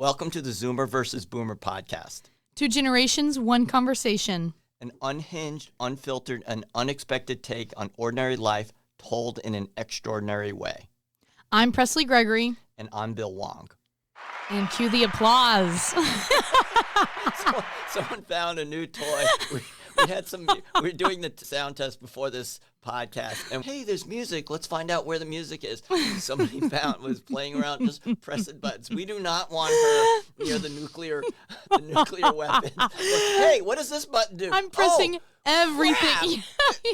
Welcome to the Zoomer versus Boomer podcast. Two generations, one conversation. An unhinged, unfiltered, and unexpected take on ordinary life told in an extraordinary way. I'm Presley Gregory. And I'm Bill Wong. And cue the applause. Someone found a new toy. We were doing the sound test before this podcast, and hey, there's music. Let's find out where the music is. Somebody was playing around, just pressing buttons. We do not want her near the nuclear weapon. Hey, what does this button do? I'm pressing everything.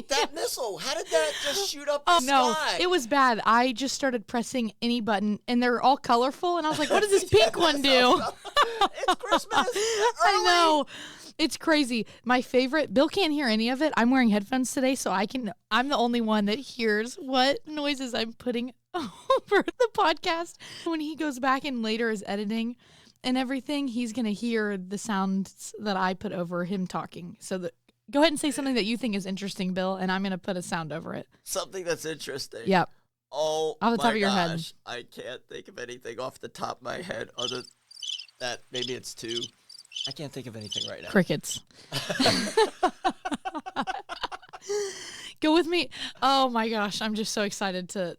That missile. How did that just shoot up the sky? No, it was bad. I just started pressing any button, and they're all colorful, and I was like, what does this pink one do? It's Christmas. I know. It's crazy. My favorite, Bill can't hear any of it. I'm wearing headphones today, so I'm the only one that hears what noises I'm putting over the podcast. When he goes back and later is editing and everything, he's going to hear the sounds that I put over him talking. So go ahead and say something that you think is interesting, Bill, and I'm going to put a sound over it. Something that's interesting. Yep. Oh, off the top of your head. I can't think of anything off the top of my head other than that. Maybe it's two. I can't think of anything right now. Crickets. Go with me. Oh my gosh, I'm just so excited. The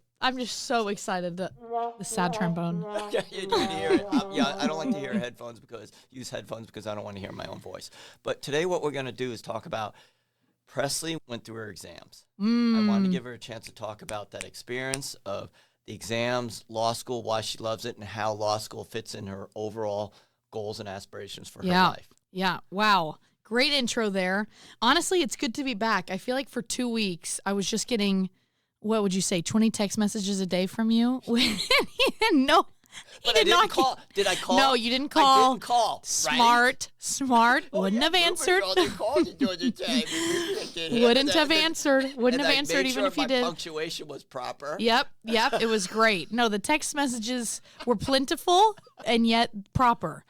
sad trombone. Okay, you can hear it. I don't like to use headphones because I don't want to hear my own voice. But today what we're going to do is talk about Presley went through her exams. I wanted to give her a chance to talk about that experience of the exams, law school, why she loves it, and how law school fits in her overall goals and aspirations for her life. Yeah. Wow. Great intro there. Honestly, it's good to be back. I feel like for 2 weeks, I was just getting, what would you say, 20 text messages a day from you? No. But I didn't call. Did I call? No, you didn't call. I didn't call. Smart. Wouldn't have answered. Wouldn't have answered even if you did. My punctuation was proper. Yep. It was great. No, the text messages were plentiful and yet proper.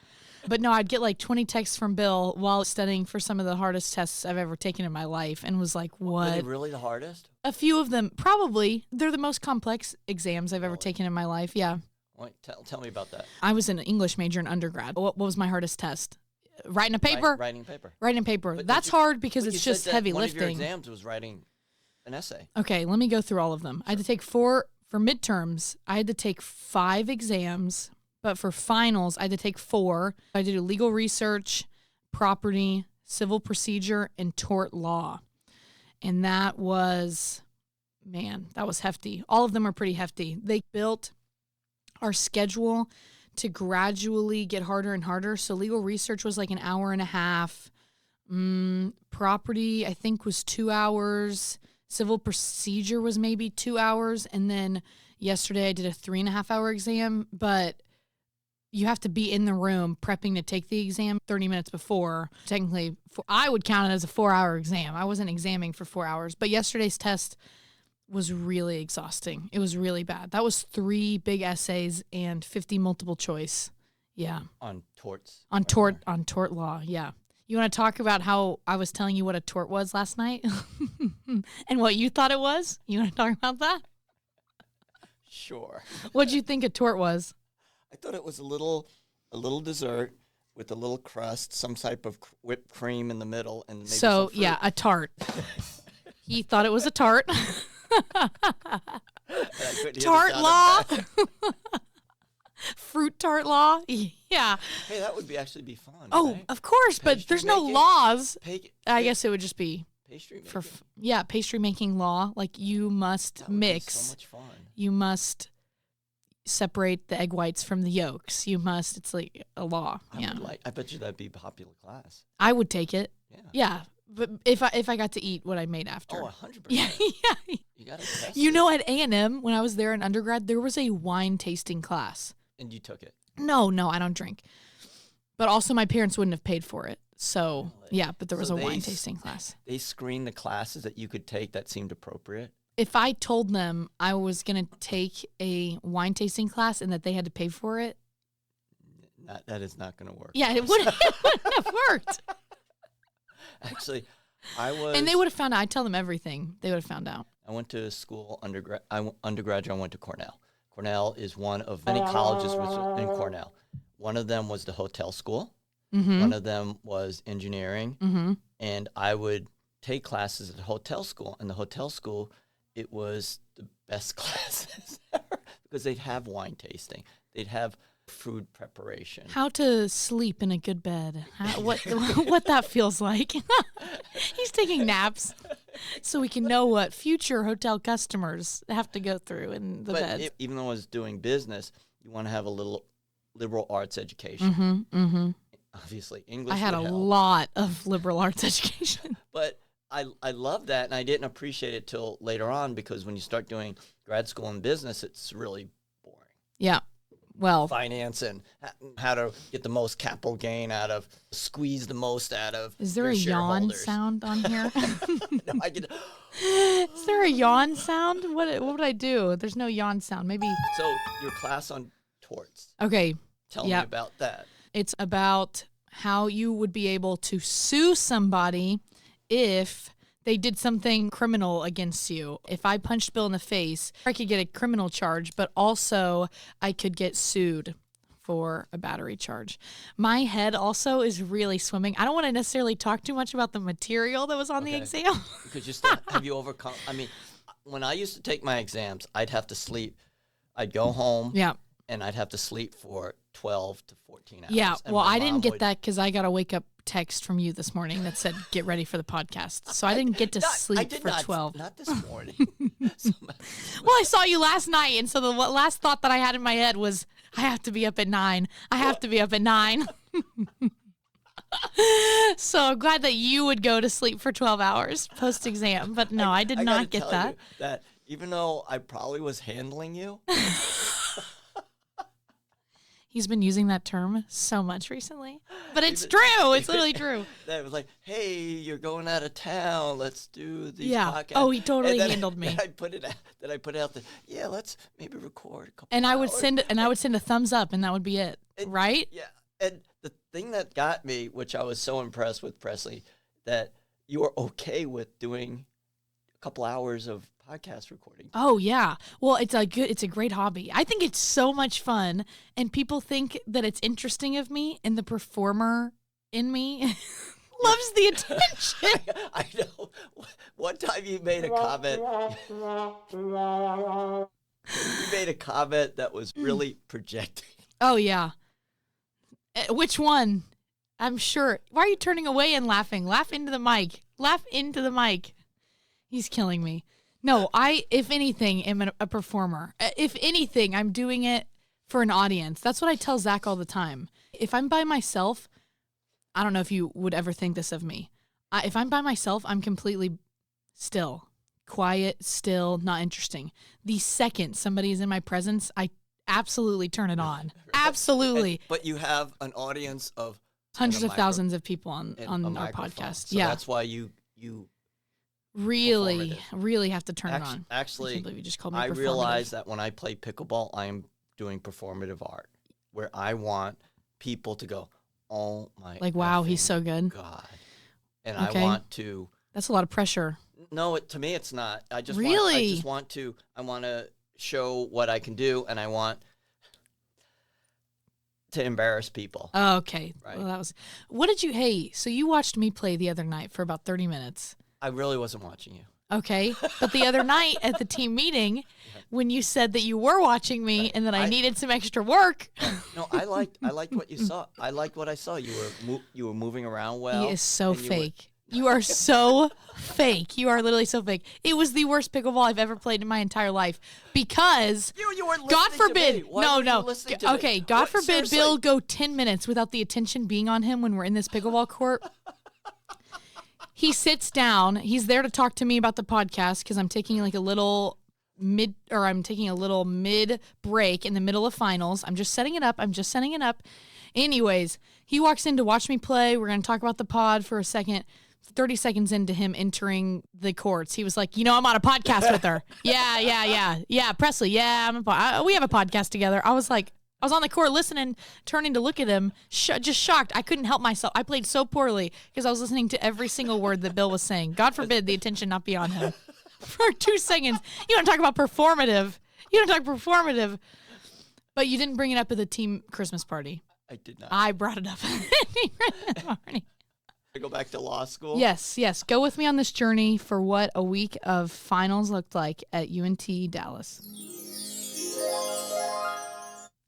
But no, I'd get like 20 texts from Bill while studying for some of the hardest tests I've ever taken in my life and was like, what? Were they really the hardest? A few of them, probably. They're the most complex exams I've ever taken in my life, yeah. Wait, tell me about that. I was an English major in undergrad. What was my hardest test? Writing a paper. Writing paper. Writing a paper. That's hard because it's just heavy lifting. One of your exams was writing an essay. Okay, let me go through all of them. I had to take 4 for midterms. I had to take 5 exams. But for finals, I had to take 4. I had to do legal research, property, civil procedure, and tort law. And that was hefty. All of them are pretty hefty. They built our schedule to gradually get harder and harder. So legal research was like an hour and a half. Property, I think, was 2 hours. Civil procedure was maybe 2 hours. And then yesterday I did a 3.5-hour exam, but you have to be in the room prepping to take the exam 30 minutes before. Technically, I would count it as a 4-hour exam. I wasn't examining for 4 hours. But yesterday's test was really exhausting. It was really bad. That was 3 big essays and 50 multiple choice. Yeah. On torts. On tort law, yeah. You want to talk about how I was telling you what a tort was last night? And what you thought it was? You want to talk about that? Sure. What'd you think a tort was? I thought it was a little dessert with a little crust, some type of whipped cream in the middle, and maybe some fruit. Yeah, a tart. He thought it was a tart. Tart law. Fruit tart law. Yeah. Hey, that would actually be fun. Oh, right? Of course, but there's no laws. I guess it would just be pastry making. Pastry making law. Like you must mix. So much fun. You must separate the egg whites from the yolks. It's like a law. I bet you that'd be a popular class. I would take it. Yeah. But if I got to eat what I made after. Oh, 100%. Yeah. You got to test it. At A&M, when I was there in undergrad, there was a wine tasting class. And you took it? No, I don't drink. But also my parents wouldn't have paid for it. So, yeah, but there was a wine tasting class. They screened the classes that you could take that seemed appropriate? If I told them I was going to take a wine tasting class and that they had to pay for it. That is not going to work. Yeah, it wouldn't have worked. Actually, And they would have found out. I tell them everything. They would have found out. I went to school, undergraduate, I went to Cornell. Cornell is one of many colleges in Cornell. One of them was the hotel school. Mm-hmm. One of them was engineering. Mm-hmm. And I would take classes at the hotel school. And the hotel school, it was the best classes ever because they'd have wine tasting. They'd have food preparation. How to sleep in a good bed. What that feels like. He's taking naps so we can know what future hotel customers have to go through in the bed. Even though I was doing business, you want to have a little liberal arts education. Mm-hmm, mm-hmm. Obviously, English I had a would help. lot of liberal arts education. But I love that, and I didn't appreciate it till later on because when you start doing grad school in business, it's really boring. Yeah. Well, Finance and how to get the most capital gain out of, squeeze the most out of. is there your a yawn shareholders. sound on here? No, I get. Is there a yawn sound? What would I do? There's no yawn sound. Maybe. So your class on torts. Okay. Tell me about that. It's about how you would be able to sue somebody if they did something criminal against you. If I punched Bill in the face, I could get a criminal charge, but also I could get sued for a battery charge. My head also is really swimming. I don't want to necessarily talk too much about the material that was on the exam. Because you still have you overcome. I mean, when I used to take my exams, I'd have to sleep. I'd go home. Yeah. And I'd have to sleep for 12 to 14 hours. Yeah. And Well, my I didn't mom get would- that because I got a wake up text from you this morning that said, get ready for the podcast. So I didn't get to I sleep did for not, 12. Not this morning. Well, I saw you last night, and so the last thought that I had in my head was, I have to be up at 9. I have to be up at 9. So I'm glad that you would go to sleep for 12 hours post-exam. But no, I did gotta not get tell that. you that even though I probably was handling you, He's been using that term so much recently. But it's true. It's literally true. that was like, hey, you're going out of town. Let's do these Yeah. podcasts. Oh, he totally And then handled me. Then I put it out there. Yeah, let's maybe record a couple And I would hours. send a thumbs up, and that would be it. Right? Yeah. And the thing that got me, which I was so impressed with, Presley, that you were okay with doing a couple hours of podcast recording. Oh yeah. Well, it's a great hobby. I think it's so much fun, and people think that it's interesting of me, and the performer in me loves the attention. I know. One time you made a comment. You made a comment that was really projecting. Oh yeah. Which one? I'm sure. Why are you turning away and laughing? Laugh into the mic. Laugh into the mic. He's killing me. No, if anything, am a performer. If anything, I'm doing it for an audience. That's what I tell Zach all the time. If I'm by myself, I don't know if you would ever think this of me. If I'm by myself, I'm completely still, quiet, still, not interesting. The second somebody is in my presence, I absolutely turn it on. Absolutely. But you have an audience of Hundreds and of a micro- thousands of people on and our a microphone. podcast. So Yeah. that's why you Really, performative. really have to turn it on. I Actually, can't believe you just called me I performative. realize that when I play pickleball, I'm doing performative art, where I want people to go, "Oh my!" Like, wow, he's effing so good. God, and Okay. I want to. That's a lot of pressure. No, to me, it's not. I just Really? want to. I want to show what I can do, and I want to embarrass people. Oh, okay. Right. Well, what did you, hey, so you watched me play the other night for about 30 minutes. I really wasn't watching you. Okay. But the other night at the team meeting, when you said that you were watching me and that I needed some extra work. No, I liked what you saw. I liked what I saw. You were moving around well. He is so and you were- fake. You are so fake. You are literally so fake. It was the worst pickleball I've ever played in my entire life because You weren't God listening to forbid. me. Why No, were you no. listening to me? Okay, God What? forbid Seriously? Bill go 10 minutes without the attention being on him when we're in this pickleball court. He sits down. He's there to talk to me about the podcast because I'm taking like a little mid break in the middle of finals. I'm just setting it up. Anyways, he walks in to watch me play. We're going to talk about the pod for a second. 30 seconds into him entering the courts, he was like, I'm on a podcast with her. Yeah, Presley. Yeah, we have a podcast together. I was on the court listening, turning to look at him, just shocked. I couldn't help myself. I played so poorly because I was listening to every single word that Bill was saying. God forbid the attention not be on him. For 2 seconds, you want to talk about performative. But you didn't bring it up at the team Christmas party. I did not. I brought it up in the morning. I go back to law school? Yes. Go with me on this journey for what a week of finals looked like at UNT Dallas.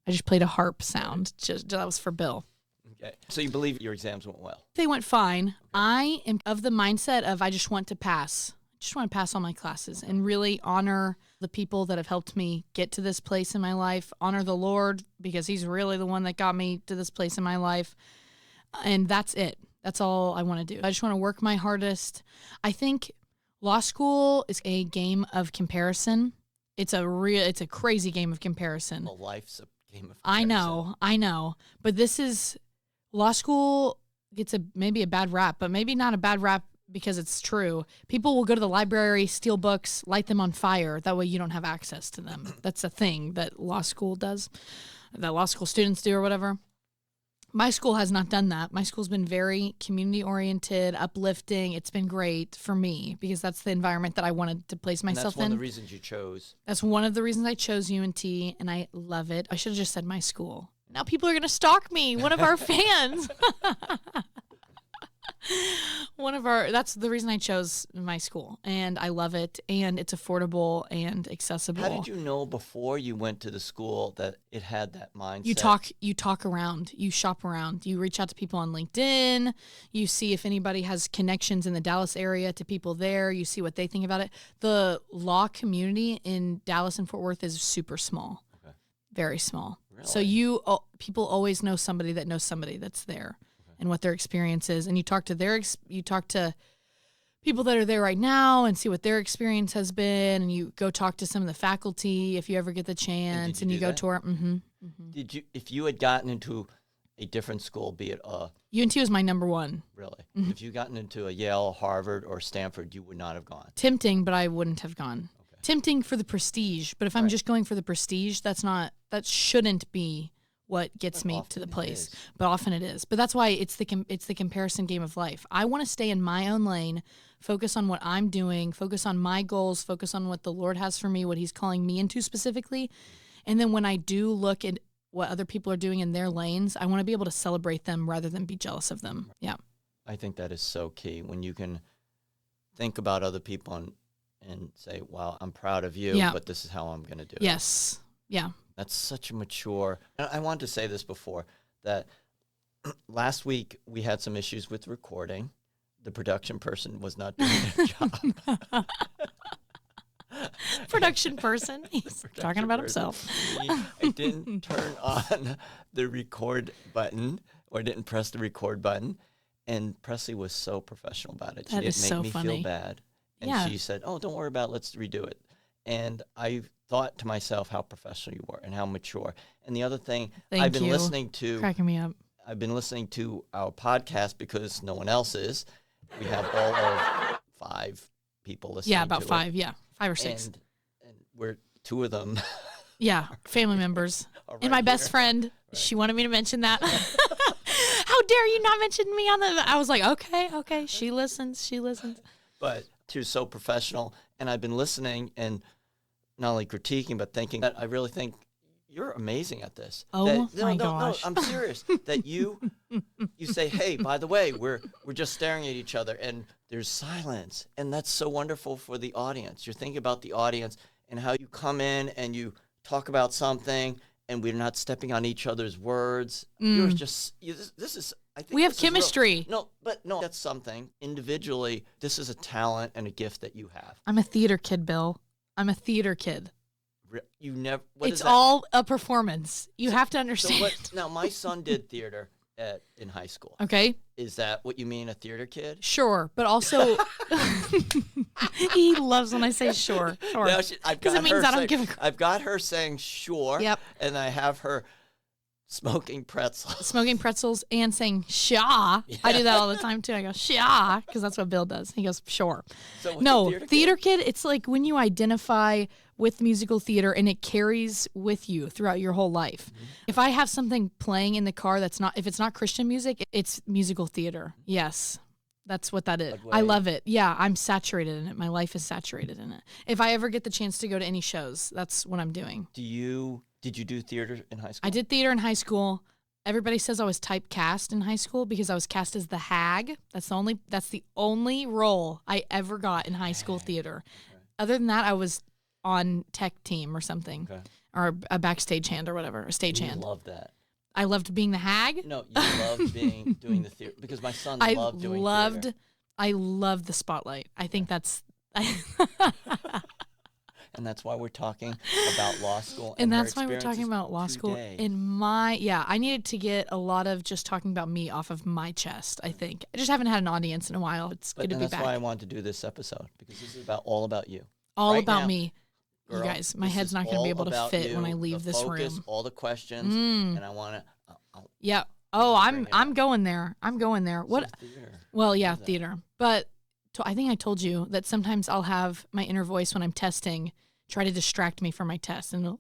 I just played a harp sound. That was for Bill. Okay. So you believe your exams went well? They went fine. I am of the mindset of I just want to pass. I just want to pass all my classes and really honor the people that have helped me get to this place in my life. Honor the Lord because he's really the one that got me to this place in my life. And that's it. That's all I want to do. I just want to work my hardest. I think law school is a game of comparison. It's a crazy game of comparison. Well, life's a game of comparison. I know. But this is law school gets maybe a bad rap, but maybe not a bad rap because it's true. People will go to the library, steal books, light them on fire. That way you don't have access to them. That's a thing that law school does, that law school students do or whatever. My school has not done that. My school's been very community-oriented, uplifting. It's been great for me because that's the environment that I wanted to place myself in. That's one of the reasons you chose. That's one of the reasons I chose UNT, and I love it. I should have just said my school. Now people are going to stalk me, one of our fans. That's the reason I chose my school, and I love it, and it's affordable and accessible. How did you know before you went to the school that it had that mindset? You talk around, you shop around, you reach out to people on LinkedIn, you see if anybody has connections in the Dallas area to people there, you see what they think about it. The law community in Dallas and Fort Worth is super small, very small. Really? So people always know somebody that knows somebody that's there. And what their experience is, and you talk to people that are there right now and see what their experience has been, and you go talk to some of the faculty if you ever get the chance, and you go tour. Did you, if you had gotten into a different school, be it UNT was my number one. Really? If you gotten into a Yale, Harvard, or Stanford, you would not have gone. Tempting, but I wouldn't have gone. Okay. Tempting for the prestige, but if I'm just going for the prestige, that shouldn't be what gets me to the place, but often it is. But that's why it's the comparison game of life. I want to stay in my own lane, focus on what I'm doing, focus on my goals, focus on what the Lord has for me, what he's calling me into specifically. And then when I do look at what other people are doing in their lanes, I want to be able to celebrate them rather than be jealous of them. Yeah. I think that is so key when you can think about other people and say, wow, I'm proud of you, but this is how I'm going to do it. Yes. Yeah. That's such a mature. And I wanted to say this before, that last week we had some issues with recording. The production person was not doing their job. Production person. He's talking about himself. I didn't turn on the record button or didn't press the record button. And Presley was so professional about it. She didn't make me feel bad. And she said, oh, don't worry about it. Let's redo it. And I thought to myself how professional you were and how mature. And the other thing, I've been listening to, cracking me up. I've been listening to our podcast because no one else is. We have all of 5 people listening. Yeah, about 5. Yeah, 5 or 6. And we're 2 of them. Yeah, family members. And my best friend, she wanted me to mention that. How dare you not mention me on the? I was like, okay. She listens. But she was so professional, and I've been listening and not only critiquing, but thinking that I really think you're amazing at this. Oh, my gosh. No, I'm serious. That you say, hey, by the way, we're just staring at each other, and there's silence. And that's so wonderful for the audience. You're thinking about the audience and how you come in and you talk about something, and we're not stepping on each other's words. You're just, this is, I think we have chemistry. No, that's something. Individually, this is a talent and a gift that you have. I'm a theater kid, Bill. I'm a theater kid. You never. It's all a performance. You have to understand. Now, my son did theater in high school. Okay. Is that what you mean, a theater kid? Sure, but also he loves when I say sure. Because it means I don't give a crap. I've got her saying sure. Yep. And I have her smoking pretzels and saying "sha." Yeah. I do that all the time too. I go "sha" because that's what Bill does. He goes "sure." So no, theater kid. It's like when you identify with musical theater and it carries with you throughout your whole life. Mm-hmm. If I have something playing in the car if it's not Christian music, it's musical theater. Yes. That's what that is. I love it. Yeah, I'm saturated in it. My life is saturated in it. If I ever get the chance to go to any shows, that's what I'm doing. Did you do theater in high school? I did theater in high school. everybody says I was typecast in high school because I was cast as the hag. That's the only role I ever got in high school theater. Okay. Other than that, I was on tech team or something, or a backstage hand or whatever, a stagehand. I love that. I loved being the hag. No, you loved doing the theater because my son loved doing theater. I loved the spotlight. I think that's. And that's why we're talking about law school. And that's why we're talking about law school. I needed to get a lot of just talking about me off of my chest, I think. I just haven't had an audience in a while. It's good to be back. That's why I wanted to do this episode, because this is all about you. All right about now, me. Girl, you guys, my head's not going to be able to fit when I leave this room. All the questions, and I want to... Yeah. Oh, I'm going there. I'm going there. What? Theater. Well, yeah, theater. But I think I told you that sometimes I'll have my inner voice when I'm testing try to distract me from my test, and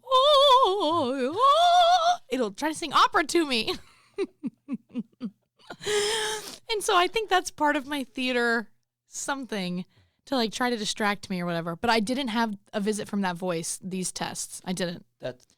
it'll try to sing opera to me. And so I think that's part of my theater something to like try to distract me or whatever. But I didn't have a visit from that voice these tests. I didn't.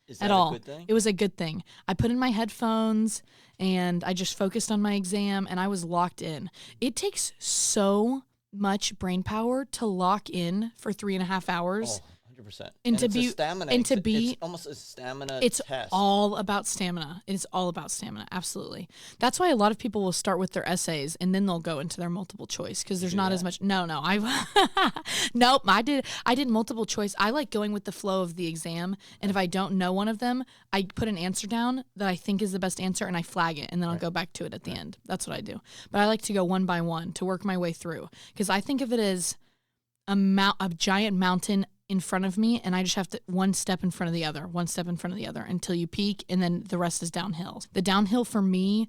Is that a good thing? It was a good thing. I put in my headphones and I just focused on my exam and I was locked in. It takes so much brain power to lock in for 3.5 hours. Oh. 100%. It's almost a stamina test. It's all about stamina. It is all about stamina. Absolutely. That's why a lot of people will start with their essays and then they'll go into their multiple choice because there's not as much. No. Nope. I did multiple choice. I like going with the flow of the exam. And if I don't know one of them, I put an answer down that I think is the best answer and I flag it and then I'll go back to it at the end. That's what I do. But I like to go one by one to work my way through because I think of it as a giant mountain in front of me, and I just have to one step in front of the other until you peak, and then the rest is downhill. The downhill for me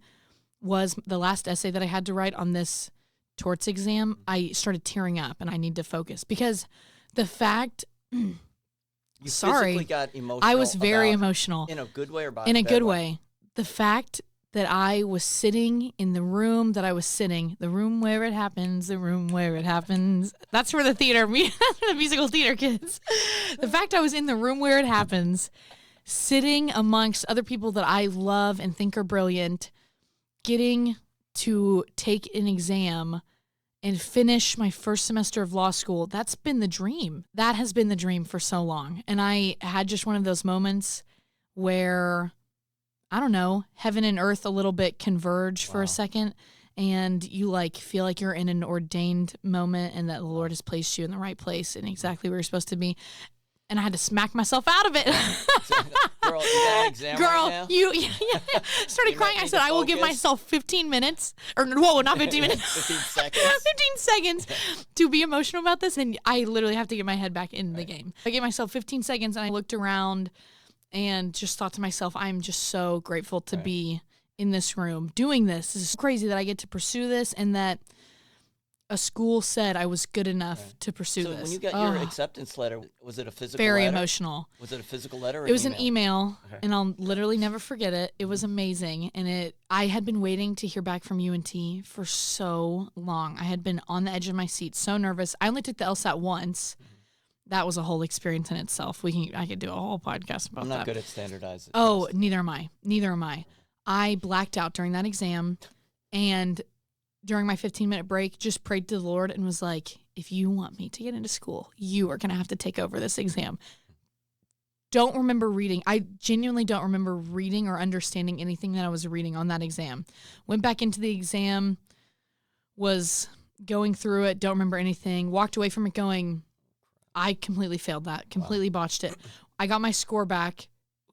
was the last essay that I had to write on this torts exam. I started tearing up, and I need to focus because the fact. Physically got emotional. I was very emotional. In a good way or bad? In a good way. The fact that I was sitting in the room that I was sitting, the room where it happens, the room where it happens. That's for the theater, the musical theater kids. The fact I was in the room where it happens, sitting amongst other people that I love and think are brilliant, getting to take an exam and finish my first semester of law school, that's been the dream. That has been the dream for so long. And I had just one of those moments where, I don't know, heaven and earth a little bit converge for a second, and you like feel like you're in an ordained moment and that the Lord has placed you in the right place and exactly where you're supposed to be. And I had to smack myself out of it. Girl, you got an exam right now? you started crying. I said, I will give myself 15 minutes, or whoa, not 15 minutes. 15 seconds. 15 seconds to be emotional about this. And I literally have to get my head back in the game. I gave myself 15 seconds and I looked around and just thought to myself, I'm just so grateful to be in this room doing this. This is crazy that I get to pursue this and that a school said I was good enough to pursue this. So when you got your acceptance letter, was it a physical letter? Very emotional. Was it a physical letter or It was an email, and I'll literally never forget it. It was amazing, and I had been waiting to hear back from UNT for so long. I had been on the edge of my seat, so nervous. I only took the LSAT once. That was a whole experience in itself. I could do a whole podcast about that. I'm not good at standardized. Oh, neither am I. I blacked out during that exam, and during my 15-minute break, just prayed to the Lord and was like, if you want me to get into school, you are going to have to take over this exam. Don't remember reading. I genuinely don't remember reading or understanding anything that I was reading on that exam. Went back into the exam, was going through it, don't remember anything, walked away from it going, I completely failed that, completely botched it. I got my score back,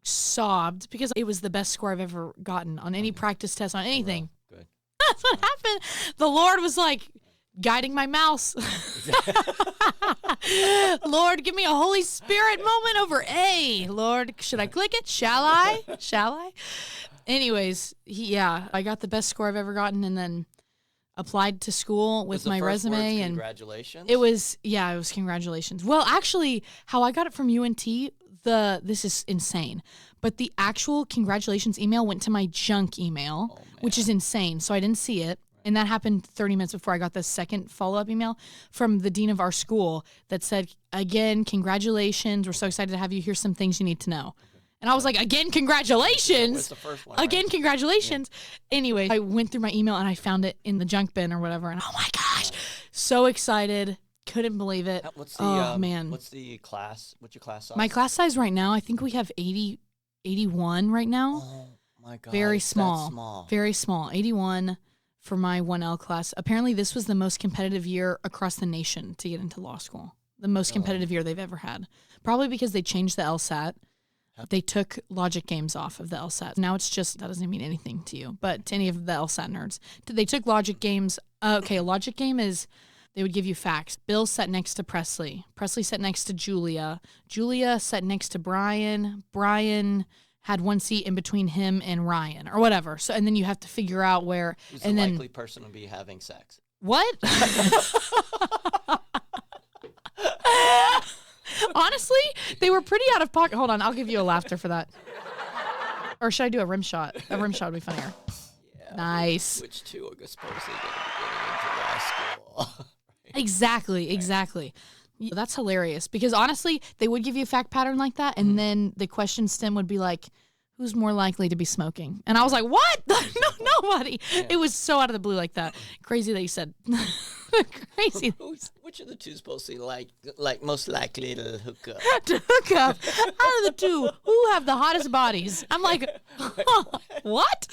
sobbed, because it was the best score I've ever gotten on any practice test, on anything. Good. That's what happened. The Lord was like guiding my mouse. Lord, give me a Holy Spirit moment over A. Lord, should I click it? Shall I? Anyways, I got the best score I've ever gotten, and then applied to school with my resume. And congratulations. It was congratulations. Well, actually, how I got it from UNT, this is insane, but the actual congratulations email went to my junk email, which is insane. So I didn't see it. And that happened 30 minutes before I got the second follow-up email from the dean of our school that said, again, congratulations. We're so excited to have you. Here's some things you need to know. And I was like, again, congratulations. What's the first one? Again, right? congratulations. Anyway, I went through my email and I found it in the junk bin or whatever. And oh my gosh, so excited. Couldn't believe it. What's the man. What's the class? What's your class size? My class size right now, I think we have 81 right now. Oh my God. Very it's that small. small. Very small. 81 for my 1L class. Apparently, this was the most competitive year across the nation to get into law school. The most competitive year they've ever had. Probably because they changed the LSAT. They took logic games off of the LSAT. Now it's just, that doesn't mean anything to you, but to any of the LSAT nerds. They took logic games. Okay, a logic game is, they would give you facts. Bill sat next to Presley. Presley sat next to Julia. Julia sat next to Brian. Brian had one seat in between him and Ryan or whatever. So, and then you have to figure out where. Who's and the then, likely person to be having sex? What? Honestly, they were pretty out of pocket. Hold on, I'll give you a laughter for that. Or should I do a rim shot? A rim shot would be funnier. Yeah. Nice. Which two are supposedly going to be getting into law school? Exactly. That's hilarious because honestly, they would give you a fact pattern like that, and then the question stem would be like, who's more likely to be smoking? And I was like, what? No, nobody. Yeah. It was so out of the blue like that. Crazy that you said. Crazy. Which of the two is supposed to be like most likely to hook up? To hook up. Out of the two, who have the hottest bodies? I'm like, what?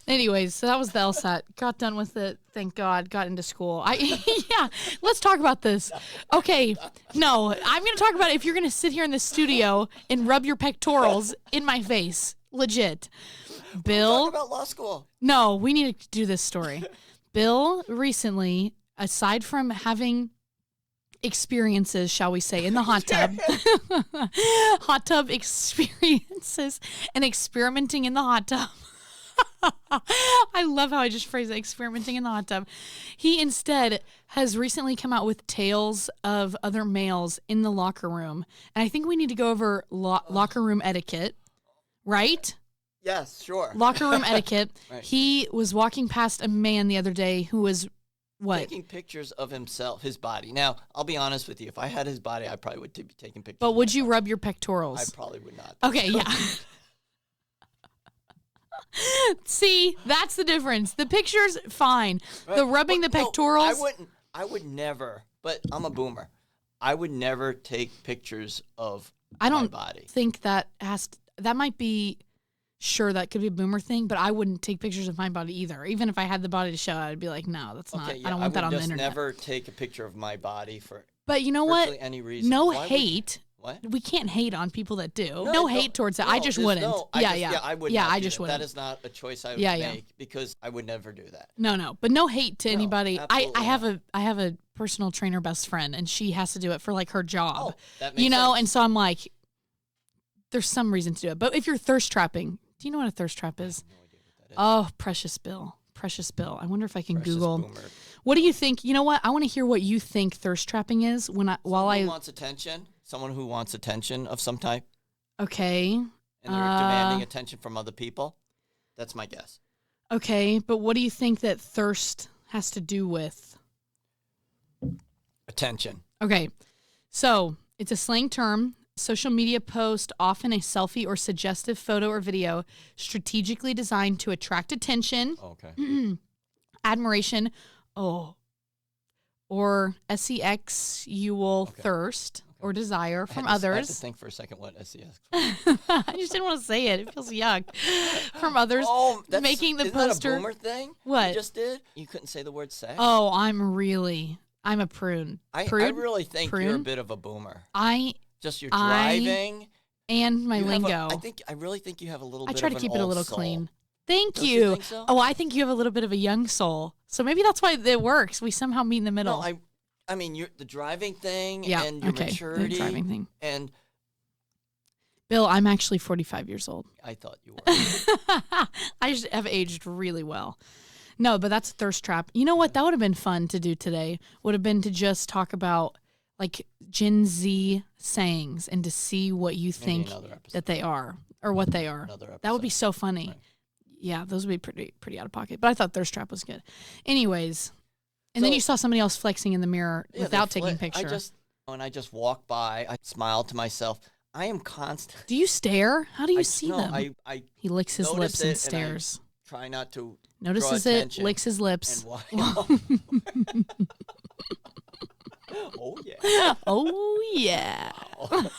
Anyways, so that was the LSAT. Got done with it. Thank God. Got into school. Yeah. Let's talk about this. Okay. No, I'm going to talk about it if you're going to sit here in the studio and rub your pectorals in my face. Legit. Bill. Talk about law school. No, we need to do this story. Bill recently, aside from having experiences, shall we say, in the hot tub, hot tub experiences and experimenting in the hot tub. I love how I just phrased it, experimenting in the hot tub. He instead has recently come out with tales of other males in the locker room. And I think we need to go over locker room etiquette, right? Yes, sure. Locker room etiquette. Right. He was walking past a man the other day who was what? Taking pictures of himself, his body. Now, I'll be honest with you. If I had his body, I probably would be taking pictures. But would you myself. rub your pectorals? I probably would not. Okay, yeah. See, that's the difference. The picture's fine. Right. The rubbing the pectorals. No, I would never, but I'm a boomer. I would never take pictures of my body. Think that that might be. Sure, that could be a boomer thing, but I wouldn't take pictures of my body either. Even if I had the body to show, I'd be like, no, that's not. Yeah, I don't want that on the internet. I would never take a picture of my body for. But you know what? Any reason. No hate. What? We can't hate on people that do. No hate towards that. I just wouldn't. I wouldn't. Yeah, I just wouldn't. That is not a choice I would make because I would never do that. No. But no hate to anybody. I have a personal trainer best friend, and she has to do it for like her job. Oh, that makes sense. And so I'm like, there's some reason to do it. But if you're thirst trapping. Do you know what a thirst trap is? I have no idea what that is. Oh, Precious Bill. I wonder if I can Google. Boomer. What do you think? You know what? I want to hear what you think thirst trapping is. Someone who wants attention. Someone who wants attention of some type. Okay. And they're demanding attention from other people. That's my guess. Okay, but what do you think that thirst has to do with? Attention. Okay, so it's a slang term. Social media post, often a selfie or suggestive photo or video, strategically designed to attract attention, admiration, or sexual thirst or desire from others. I had to think for a second what SEX. I just didn't want to say it. It feels yuck. From others, making the poster. That a boomer thing? What? You just did? You couldn't say the word sex? Oh, I'm a prune. I really think you're a bit of a boomer. Just your driving and my lingo. I really think you have a little bit of an I try to keep it a little soul. clean. Thank Don't you. you think so? Oh, I think you have a little bit of a young soul. So maybe that's why it works. We somehow meet in the middle. No, I mean, the driving thing and your maturity. The driving thing. And Bill, I'm actually 45 years old. I thought you were. I just have aged really well. No, but that's a thirst trap. You know what? That would have been fun to do today. Would have been to just talk about like Gen Z sayings and to see what you think that they are or what they are. That would be so funny. Right. Yeah, those would be pretty out of pocket. But I thought thirst trap was good. Anyways, and then you saw somebody else flexing in the mirror without taking a picture. I just walked by. I smiled to myself. I am constant. Do you stare? How do you see no, them? I He licks his notice lips and it stares. try not to Notices draw it, attention licks his lips. and why. Oh yeah. Oh yeah. Wow. Wow.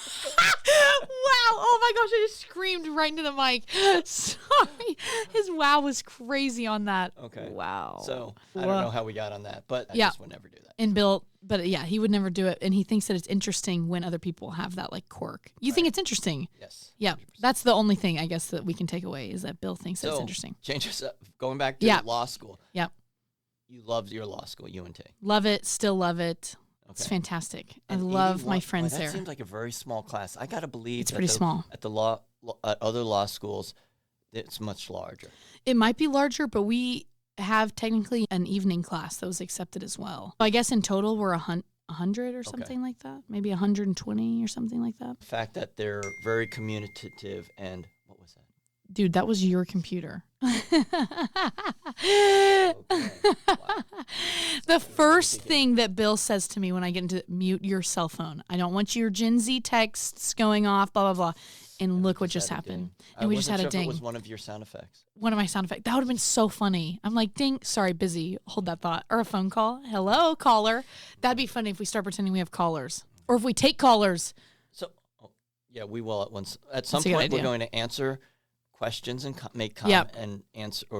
Oh my gosh, I just screamed right into the mic. Sorry. His wow was crazy on that. Okay. Wow. So I don't know how we got on that, but I Yeah. just would never do that. And Bill, but yeah, he would never do it. And he thinks that it's interesting when other people have that like quirk. You think it's interesting? Yes. Yeah. 100%. That's the only thing I guess that we can take away is that Bill thinks that it's So, interesting. change us up. Going back to Yeah. law school. Yep. You loved your law school, UNT. Love it. Still love it. It's Okay. fantastic. I And love 81 my friends that there. seems like a very small class. I gotta believe It's pretty small. At the at other law schools, it's much larger. It might be larger, but we have technically an evening class that was accepted as well. I guess in total we're 100 or something like that. Maybe 120 or something like that. The fact that they're very communicative and what was that? Dude, that was your computer. Okay. Wow. The first thing that Bill says to me when I get into mute your cell phone. I don't want your Gen Z texts going off, blah, blah, blah. And look what just happened. And we just had a ding. It was one of your sound effects. One of my sound effects. That would have been so funny. I'm like, ding. Sorry, busy. Hold that thought. Or a phone call. Hello, caller. That'd be funny if we start pretending we have callers. Or if we take callers. So, yeah, we will at once. At That's some a good point, we're idea. going to answer questions and make Yep.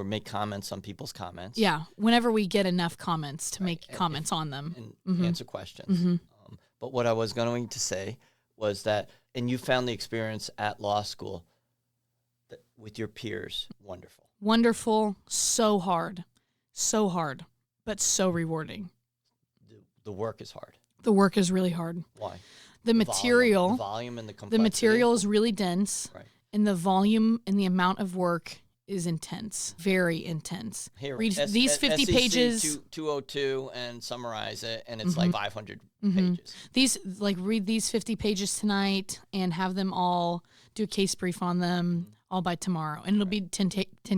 make comments on people's comments. Yeah. Whenever we get enough comments to make And comments on them. and answer questions. But what I was going to say was that, and you found the experience at law school with your peers wonderful. Wonderful. So hard. So hard. But so rewarding. The work is hard. The work is really hard. Why? The material. The volume and the The complexity. material is really dense. Right. And the volume and the amount of work is intense. Very intense. Here, Read these 50 SEC pages. 202 and summarize it, and it's like 500 pages. Read these 50 pages tonight and have them all do a case brief on them all by tomorrow. And it'll be 10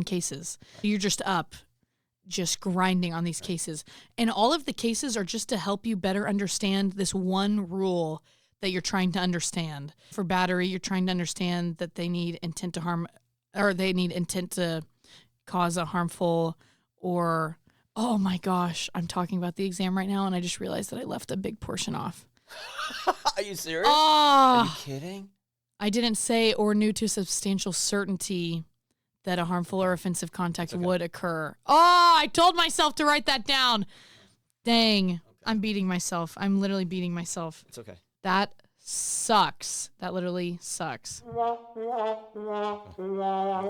cases. You're just up, just grinding on these cases. And all of the cases are just to help you better understand this one rule that you're trying to understand. For battery, you're trying to understand that they need intent to harm, or they need intent to cause a harmful, or, oh my gosh, I'm talking about the exam right now and I just realized that I left a big portion off. Are you serious? Are you kidding? I didn't say or knew to substantial certainty that a harmful or offensive contact would occur. Oh, I told myself to write that down. Dang, I'm beating myself. I'm literally beating myself. It's okay. That sucks. That literally sucks.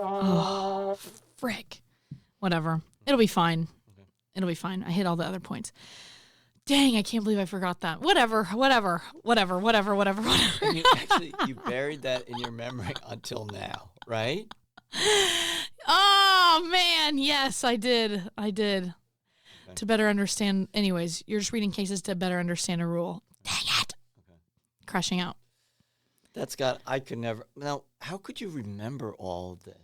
Oh, frick. Whatever. It'll be fine. Okay. It'll be fine. I hit all the other points. Dang, I can't believe I forgot that. Whatever. And you buried that in your memory until now, right? Oh, man. Yes, I did. Okay. To better understand. Anyways, you're just reading cases to better understand a rule. Dang it. Okay. Crashing out. I could never. Now, how could you remember all of this?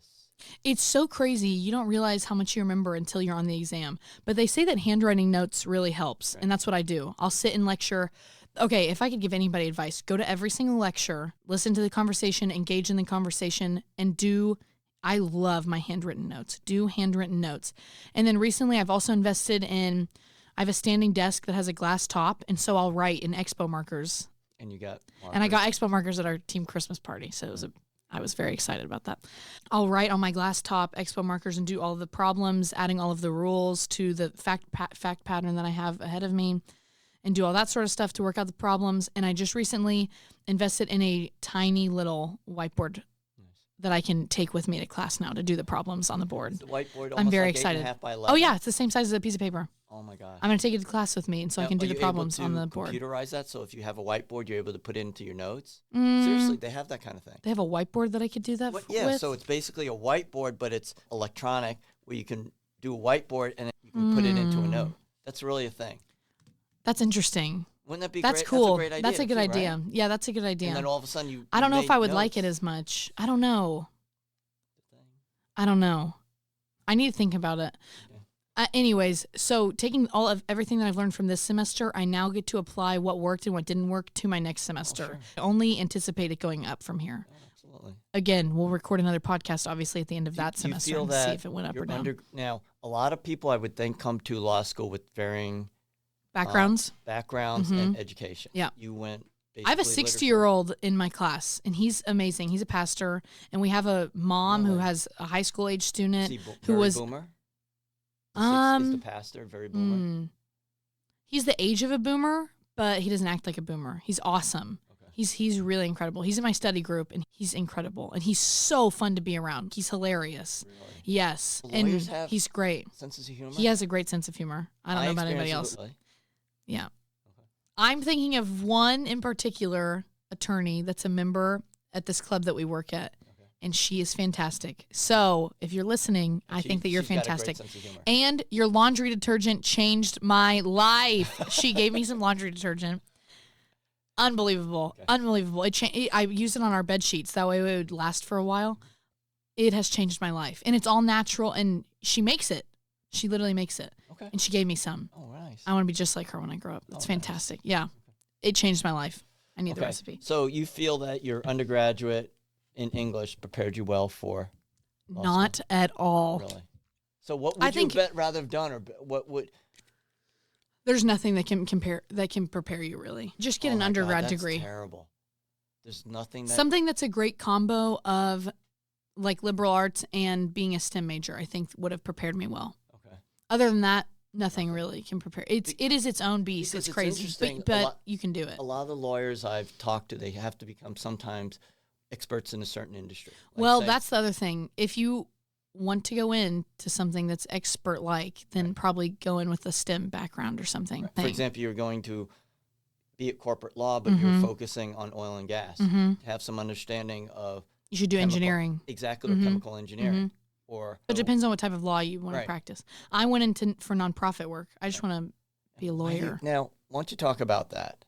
It's so crazy. You don't realize how much you remember until you're on the exam. But they say that handwriting notes really helps. Right. And that's what I do. I'll sit in lecture. Okay, if I could give anybody advice, go to every single lecture, listen to the conversation, engage in the conversation, and I love my handwritten notes. Do handwritten notes. And then recently I've also invested I have a standing desk that has a glass top. And so I'll write in expo markers. And you got markers. And I got expo markers at our team Christmas party. So I was very excited about that. I'll write on my glass top expo markers and do all of the problems, adding all of the rules to the fact pattern that I have ahead of me, and do all that sort of stuff to work out the problems. And I just recently invested in a tiny little whiteboard that I can take with me to class now to do the problems on the board. The whiteboard. I'm very like excited. 8.5 by 11. Oh yeah, it's the same size as a piece of paper. Oh my God. I'm going to take it to class with me, and so I Now, can do are the you problems able on to the board. Computerize that, so if you have a whiteboard, you're able to put it into your notes. Mm. Seriously, they have that kind of thing. They have a whiteboard that I could do that Yeah, with? so it's basically a whiteboard, but it's electronic, where you can do a whiteboard and you can put it into a note. That's really a thing. That's interesting. Wouldn't that be That's great? cool. That's a great idea. That's a good too, idea. right? Yeah, that's a good idea. And then all of a sudden you. I don't know if made I would like it notes. as much. I don't know. I don't know. I need to think about it. Yeah. Anyways, so taking everything that I've learned from this semester, I now get to apply what worked and what didn't work to my next semester. Sure. I only anticipate it going up from here. Absolutely. Again, we'll record another podcast, obviously, at the end of that semester and see if it went up or down. Now, a lot of people, I would think, come to law school with varying Backgrounds. And education. Yeah. You went. I have a 60-year-old in my class, and he's amazing. He's a pastor, and we have a mom who has a high school age student who was boomer. Is the pastor very boomer? He's the age of a boomer, but he doesn't act like a boomer. He's awesome. Okay. He's really incredible. He's in my study group, and he's incredible, and he's so fun to be around. He's hilarious. Really? Yes, and he's great. Senses of humor. He has a great sense of humor. I don't know about anybody else. Yeah. I'm thinking of one in particular attorney that's a member at this club that we work at, and she is fantastic. So if you're listening, I think that you're fantastic. Got a great sense of humor. And your laundry detergent changed my life. She gave me some laundry detergent. Unbelievable. Okay. Unbelievable. I used it on our bed sheets. That way it would last for a while. It has changed my life. And it's all natural, and she makes it. She literally makes it. Okay. And she gave me some. Oh, nice. I want to be just like her when I grow up. It's fantastic. Nice. Yeah. It changed my life. I need the recipe. So you feel that your undergraduate in English prepared you well for law Not school? At all. Really? So what would you rather have done, or what would... There's nothing that can prepare you, really. Just get an undergrad degree. That's terrible. There's nothing that... Something that's a great combo of like liberal arts and being a STEM major, I think would have prepared me well. Okay. Other than that, nothing really can prepare. It is its own beast. It's crazy, but you can do it. A lot of the lawyers I've talked to, they have to become sometimes experts in a certain industry. That's the other thing. If you want to go into something that's expert-like, then probably go in with a STEM background or something. Right. For example, you're going to be at corporate law, but you're focusing on oil and gas. To have some understanding of... You should do engineering. Exactly, or chemical engineering. It depends on what type of law you want to practice. I went for nonprofit work. I just want to be a lawyer. Now, why don't you talk about that?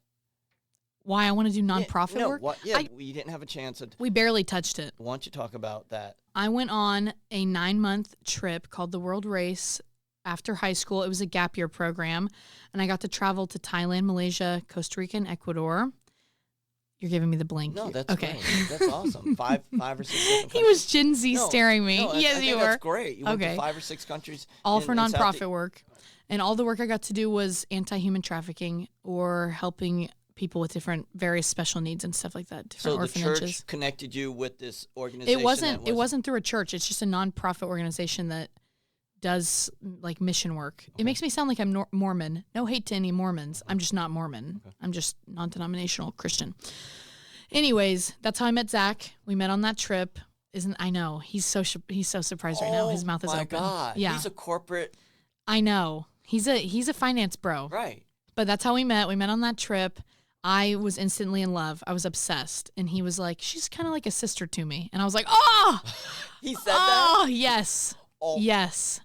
Why I want to do nonprofit work? We didn't have a chance. We barely touched it. Why don't you talk about that? I went on a 9-month trip called the World Race after high school. It was a gap year program, and I got to travel to Thailand, Malaysia, Costa Rica, and Ecuador. You're giving me the blank. No, that's okay. Great. That's awesome. Five or 6 different countries. He was Gen Z staring me. No, yes, you were. That's great. You went to 5 or 6 countries. All for nonprofit work. And all the work I got to do was anti-human trafficking or helping people with different various special needs and stuff like that. Different orphanages. The church connected you with this organization? It wasn't through a church. It's just a nonprofit organization that does like mission work. Okay. It makes me sound like I'm Mormon. No hate to any Mormons. I'm just not Mormon. Okay. I'm just non-denominational Christian. Anyways, that's how I met Zach. We met on that trip. I know he's so surprised right now. His mouth is open. Oh my God! Yeah, he's a corporate. I know he's a finance bro. Right. But that's how we met. We met on that trip. I was instantly in love. I was obsessed. And he was like, she's kind of like a sister to me. And I was like, oh! He said that? Oh, yes. Oh. Yes.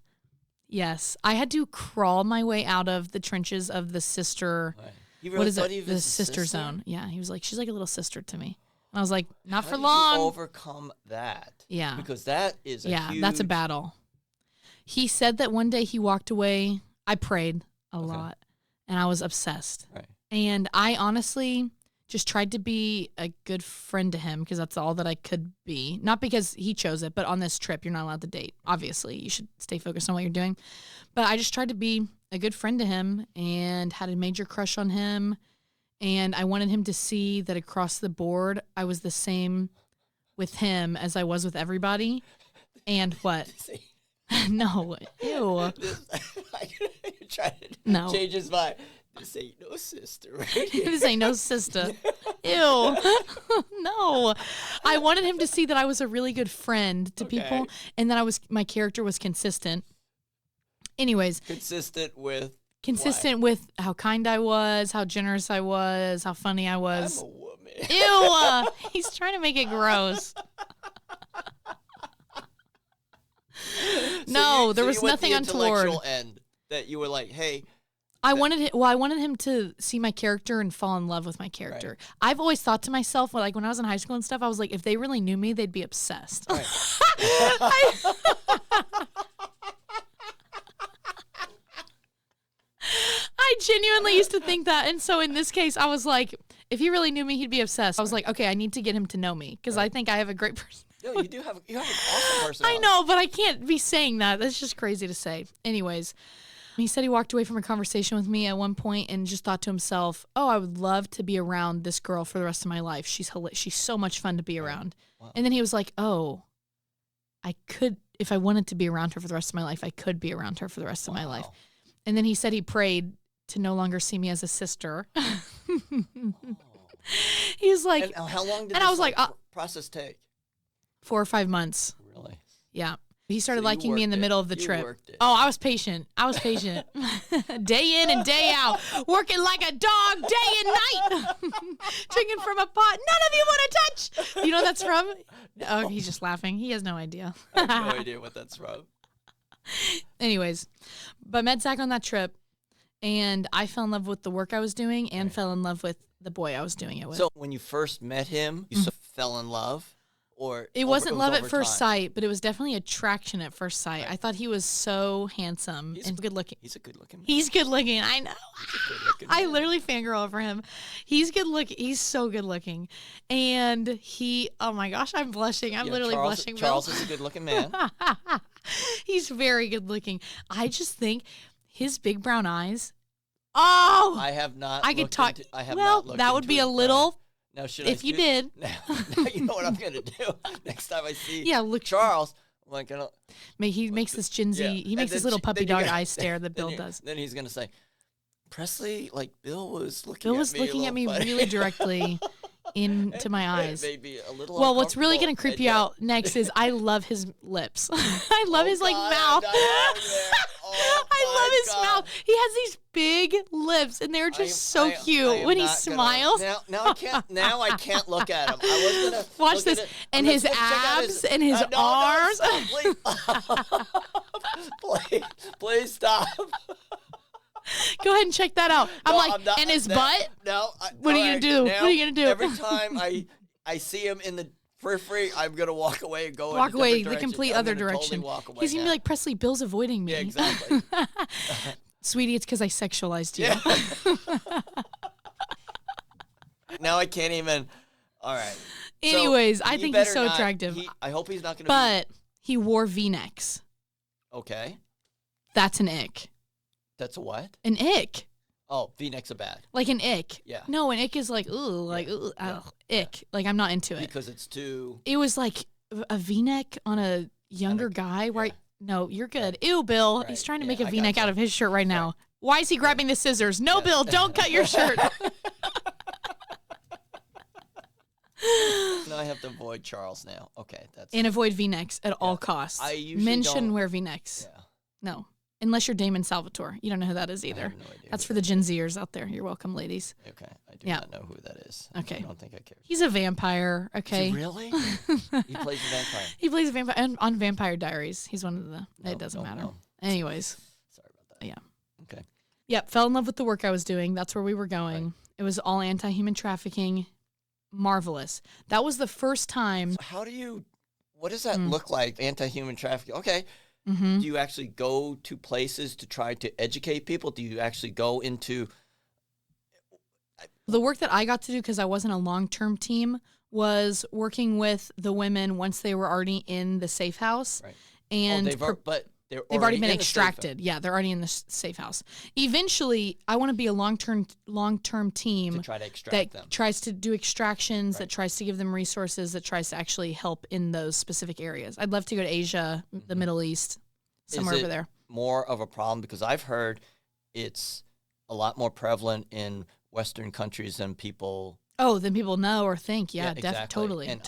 Yes. I had to crawl my way out of the trenches of the sister. Right. What is it? The sister zone. Yeah. He was like, she's like a little sister to me. And I was like, not for long. How did you overcome that? Yeah. Because that is a huge... that's a battle. He said that one day he walked away. I prayed a lot. And I was obsessed. Right. And I honestly just tried to be a good friend to him because that's all that I could be. Not because he chose it, but on this trip, you're not allowed to date. Obviously, you should stay focused on what you're doing. But I just tried to be a good friend to him and had a major crush on him. And I wanted him to see that across the board, I was the same with him as I was with everybody. And what? No. Ew. You're trying to change his mind. This ain't no sister, right? This ain't no sister. Ew. No. I wanted him to see that I was a really good friend to people and that my character was consistent. Anyways. Consistent with with how kind I was, how generous I was, how funny I was. I'm a woman. Ew. He's trying to make it gross. No, there was nothing untoward. End that you were like, hey. I wanted him to see my character and fall in love with my character. Right. I've always thought to myself, like when I was in high school and stuff, I was like, if they really knew me, they'd be obsessed. Right. only used to think that. And so in this case, I was like, if he really knew me, he'd be obsessed. I was like, okay, I need to get him to know me because I think I have a great person. No, you have an awesome personality. I know, but I can't be saying that. That's just crazy to say. Anyways, he said he walked away from a conversation with me at one point and just thought to himself, oh, I would love to be around this girl for the rest of my life. She's so much fun to be around. Wow. And then he was like, oh, I could, if I wanted to be around her for the rest of my life, I could be around her for the rest of my life. And then he said he prayed to no longer see me as a sister. He was like, and how long did and I was like, process take? 4 or 5 months. Really? Yeah. He started liking me in the middle of the trip. Oh, I was patient. Day in and day out. Working like a dog day and night. Drinking from a pot. None of you want to touch. You know what that's from? Oh, he's just laughing. He has no idea. I have no idea what that's from. Anyways, but met Zach on that trip, and I fell in love with the work I was doing and fell in love with the boy I was doing it with. So when you first met him, you fell in love? Or it wasn't love at first sight, but it was definitely attraction at first sight. Right. I thought he was so handsome and good looking. He's a good looking man. He's good looking. I know. I literally fangirl over him. He's good looking. He's so good looking. And he, oh my gosh, I'm blushing. I'm literally blushing. Charles is a good looking man. He's very good looking. I just think his big brown eyes. Oh, I have not. I could talk. I have not looked that would be a little. Now, if you did. Now, you know what I'm going to do next time I see look, Charles. I'm like, he makes this Gen Z, he makes this little puppy dog eye stare that Bill does. Then he's going to say, Presley, like Bill was looking at me really directly into my eyes. Maybe a little well, what's really going to creep you out next is I love his lips. I love his mouth. I love his mouth. He has these big lips, and they're just so cute when he smiles. Now I can't look at him. I was gonna watch this, and his abs and his arms. Please stop. Go ahead and check that out. And his butt. No. What are you gonna do? What are you gonna do? Every time I see him in the free, I'm gonna walk away and go walk in a away different the complete other direction. Totally He's gonna be like, Presley, Bill's avoiding me. Yeah, exactly. Sweetie, it's because I sexualized you. Yeah. Now I can't even. All right. Anyways, I think he's so attractive. I hope he's not gonna. But he wore V-necks. Okay. That's an ick. That's a what? An ick. Oh, V-necks are bad. Like an ick. Yeah. No, an ick is like, ooh, like, ooh, ick. Like, I'm not into it. Because it's too... It was like a V-neck on a younger guy, right? No, you're good. Ew, Bill. Right. He's trying to make a V-neck out of his shirt right now. Why is he grabbing the scissors? No, Bill, don't cut your shirt. No, I have to avoid Charles now. Okay, that's... And avoid V-necks at all costs. Men shouldn't wear V-necks. Yeah. No. Unless you're Damon Salvatore. You don't know who that is either. I have no idea. That's for the Gen Zers out there. You're welcome, ladies. Okay. I do not know who that is. Okay. I don't think I care. He's a vampire, okay? Is he really? He plays a vampire. He plays a vampire on Vampire Diaries. He's one of the... it doesn't matter. No. Anyways. Sorry about that. Yeah. Okay. Yep. Fell in love with the work I was doing. That's where we were going. Right. It was all anti-human trafficking. Marvelous. That was the first time... So what does that look like, anti-human trafficking? Okay. Mm-hmm. Do you actually go to places to try to educate people? Do you actually go into... The work that I got to do, because I wasn't a long-term team, was working with the women once they were already in the safe house. Right. And they've already been extracted. Yeah, they're already in the safe house. Eventually, I want to be a long-term team to try to extract them. Tries to do extractions, that tries to give them resources, that tries to actually help in those specific areas. I'd love to go to Asia, the Middle East, somewhere over there. More of a problem because I've heard it's a lot more prevalent in Western countries than people. Oh, than people know or think. Yeah, exactly. Totally. And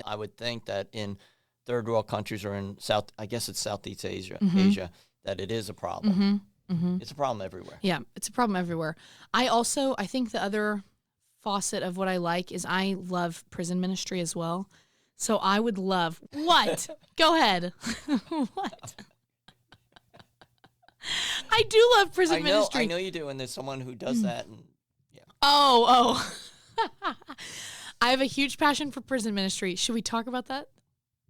I would think that in third world countries or in Southeast Asia, that it is a problem. It's a problem everywhere. Yeah, it's a problem everywhere. I think the other facet of what I like is I love prison ministry as well. So I would love what? Go ahead. What? I do love prison ministry. I know you do, and there's someone who does that. And yeah. Oh. I have a huge passion for prison ministry. Should we talk about that?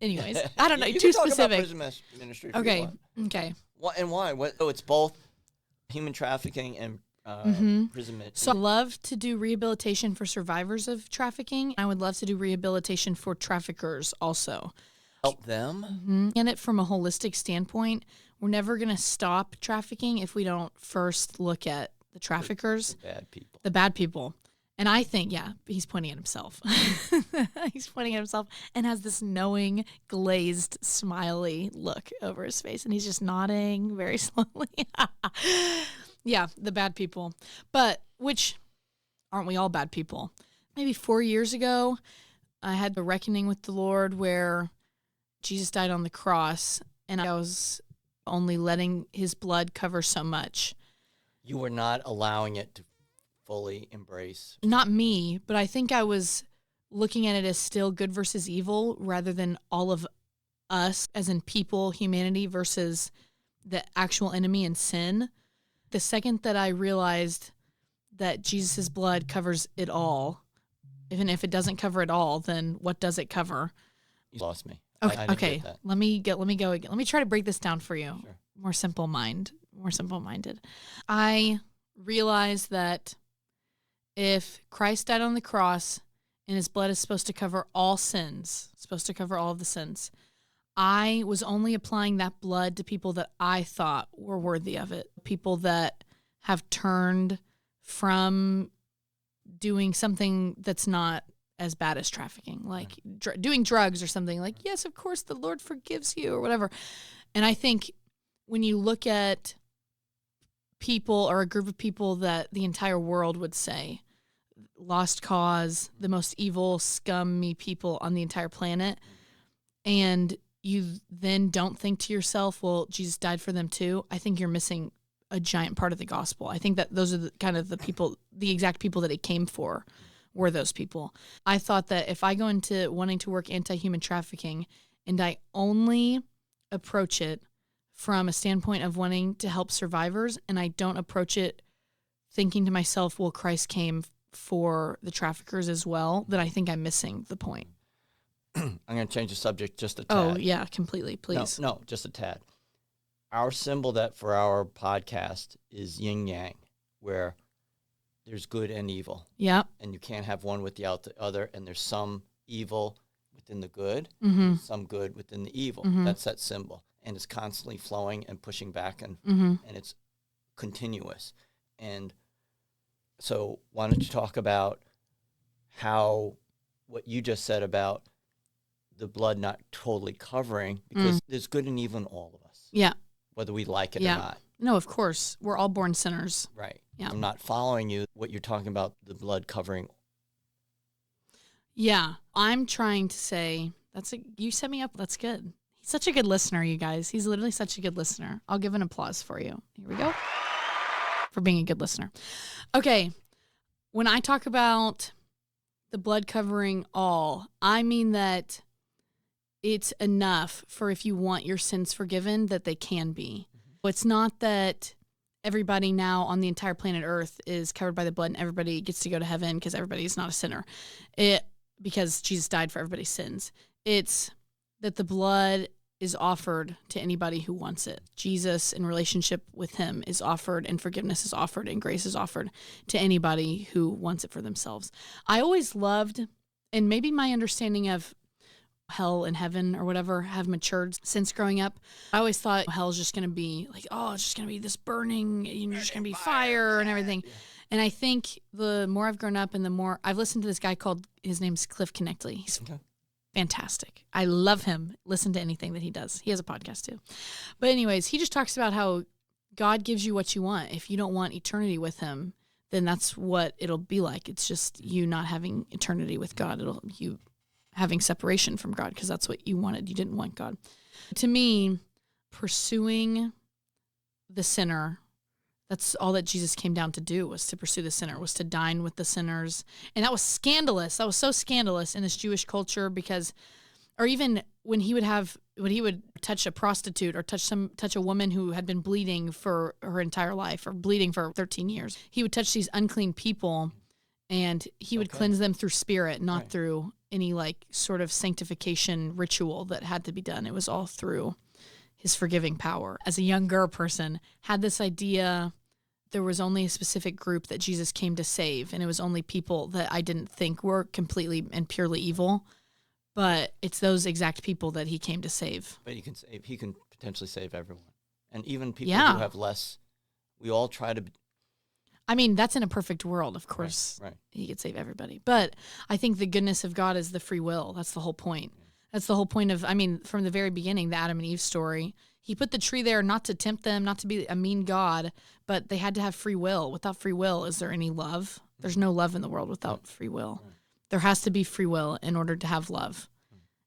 Anyways, I don't know. You too can specific. Talk about prison ministry. Okay. Okay. What and why? What? Oh, it's both human trafficking and imprisonment. So I love to do rehabilitation for survivors of trafficking. I would love to do rehabilitation for traffickers also. Help them. And it from a holistic standpoint, we're never going to stop trafficking if we don't first look at the traffickers, The bad people. the bad people. And I think, yeah, he's pointing at himself. He's pointing at himself and has this knowing, glazed, smiley look over his face. And he's just nodding very slowly. Yeah, the bad people. But which, aren't we all bad people? Maybe 4 years ago, I had a reckoning with the Lord where Jesus died on the cross, and I was only letting his blood cover so much. You were not allowing it to fully embrace. Not me, but I think I was looking at it as still good versus evil rather than all of us, as in people, humanity, versus the actual enemy and sin. The second that I realized that Jesus' blood covers it all, even if it doesn't cover it all, then what does it cover? You lost me. Okay, I didn't okay. get that. Let me go again. Let me try to break this down for you. Sure. More simple-minded. I realized that if Christ died on the cross and his blood is supposed to cover all sins, supposed to cover all of the sins, I was only applying that blood to people that I thought were worthy of it, people that have turned from doing something that's not as bad as trafficking, like doing drugs or something. Like, yes, of course, the Lord forgives you or whatever. And I think when you look at people or a group of people that the entire world would say, lost cause, the most evil, scummy people on the entire planet, and you then don't think to yourself, well, Jesus died for them too, I think you're missing a giant part of the gospel. I think that those are the kind of the people, the exact people that it came for were those people. I thought that if I go into wanting to work anti-human trafficking and I only approach it from a standpoint of wanting to help survivors, and I don't approach it thinking to myself, well, Christ came for the traffickers as well, then I think I'm missing the point. I'm going to change the subject just a tad. Oh, yeah, completely, please. No, just a tad. Our symbol that for our podcast is yin yang, where there's good and evil. Yeah. And you can't have one without the other, and there's some evil within the good, some good within the evil. That's that symbol. And it's constantly flowing and pushing back, and it's continuous. And so why don't you talk about how what you just said about the blood not totally covering, because there's good and evil in all of us. Yeah. Whether we like it or not. No, of course. We're all born sinners. Right. Yeah. I'm not following you, what you're talking about, the blood covering. Yeah. I'm trying to say, you set me up. That's good. He's such a good listener, you guys. He's literally such a good listener. I'll give an applause for you. Here we go. For being a good listener. Okay. When I talk about the blood covering all, I mean that it's enough for if you want your sins forgiven that they can be. It's not that everybody now on the entire planet Earth is covered by the blood and everybody gets to go to heaven because everybody's not a sinner. Because Jesus died for everybody's sins. It's that the blood is offered to anybody who wants it. Jesus, in relationship with him, is offered, and forgiveness is offered, and grace is offered to anybody who wants it for themselves. I always loved, and maybe my understanding of hell and heaven or whatever have matured since growing up. I always thought hell's just going to be like, oh, it's just going to be this burning, you're just going to be fire and everything. Yeah. And I think the more I've grown up and the more I've listened to this guy his name's Cliff Connectley. He's fantastic. I love him. Listen to anything that he does. He has a podcast too. But anyways, he just talks about how God gives you what you want. If you don't want eternity with him, then that's what it'll be like. It's just you not having eternity with God. You having separation from God because that's what you wanted. You didn't want God. To me, pursuing the sinner, that's all that Jesus came down to do, was to pursue the sinner, was to dine with the sinners. And that was scandalous. That was so scandalous in this Jewish culture because, or even when he would touch a prostitute or touch a woman who had been bleeding for her entire life or bleeding for 13 years, he would touch these unclean people and he would cleanse them through spirit, not through any like sort of sanctification ritual that had to be done. It was all through his forgiving power. As a younger person, had this idea there was only a specific group that Jesus came to save, and it was only people that I didn't think were completely and purely evil. But it's those exact people that he came to save. But he can potentially save everyone. And even people Yeah. who have less, we all try to. I mean, that's in a perfect world, of course. Right. He could save everybody. But I think the goodness of God is the free will. That's the whole point. That's the whole point of, I mean, from the very beginning, the Adam and Eve story, he put the tree there not to tempt them, not to be a mean God, but they had to have free will. Without free will, is there any love? There's no love in the world without free will. There has to be free will in order to have love.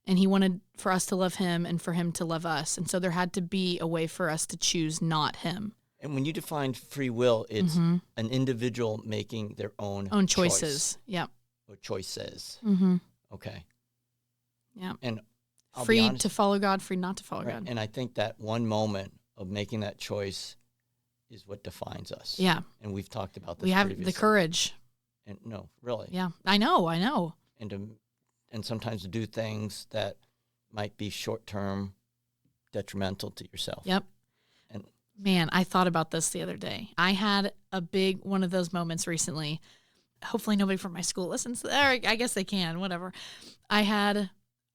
And he wanted for us to love him and for him to love us. And so there had to be a way for us to choose not him. And when you define free will, it's an individual making their own choices. Choice, Yep. or choices. Mm-hmm. Okay. Yeah. And I'll be free honest, to follow God, free not to follow right, God. and I think that one moment of making that choice is what defines us. Yeah. And we've talked about this We have previously. the courage. And no, really. Yeah. I know. And sometimes to do things that might be short-term detrimental to yourself. Yep. And man, I thought about this the other day. I had a big one of those moments recently. Hopefully nobody from my school listens to that. I guess they can, whatever. I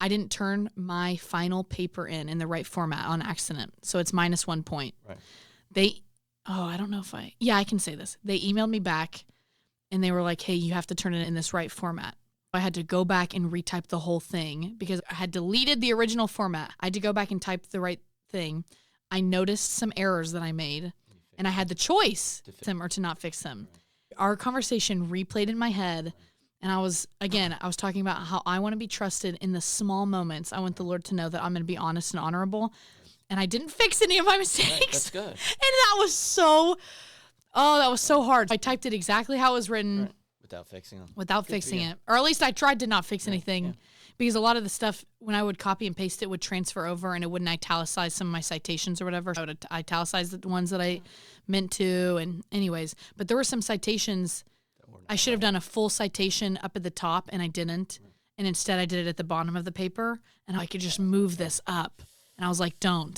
didn't turn my final paper in the right format on accident. So it's -1 point. Right. I don't know if I can say this. They emailed me back and they were like, hey, you have to turn it in this right format. I had to go back and retype the whole thing because I had deleted the original format. I had to go back and type the right thing. I noticed some errors that I made, and I had the choice to fix them or to not fix them. Our conversation replayed in my head, and I was talking about how I want to be trusted in the small moments. I want the Lord to know that I'm going to be honest and honorable, and I didn't fix any of my mistakes. Right, that's good. And that was so hard. I typed it exactly how it was written. Right. Without fixing them. Without fixing it. Or at least I tried to not fix anything because a lot of the stuff, when I would copy and paste it, would transfer over and it wouldn't italicize some of my citations or whatever. I would italicize the ones that I meant to. And anyways, but there were some citations. I should have done a full citation up at the top and I didn't. And instead I did it at the bottom of the paper and I could just move this up. And I was like, do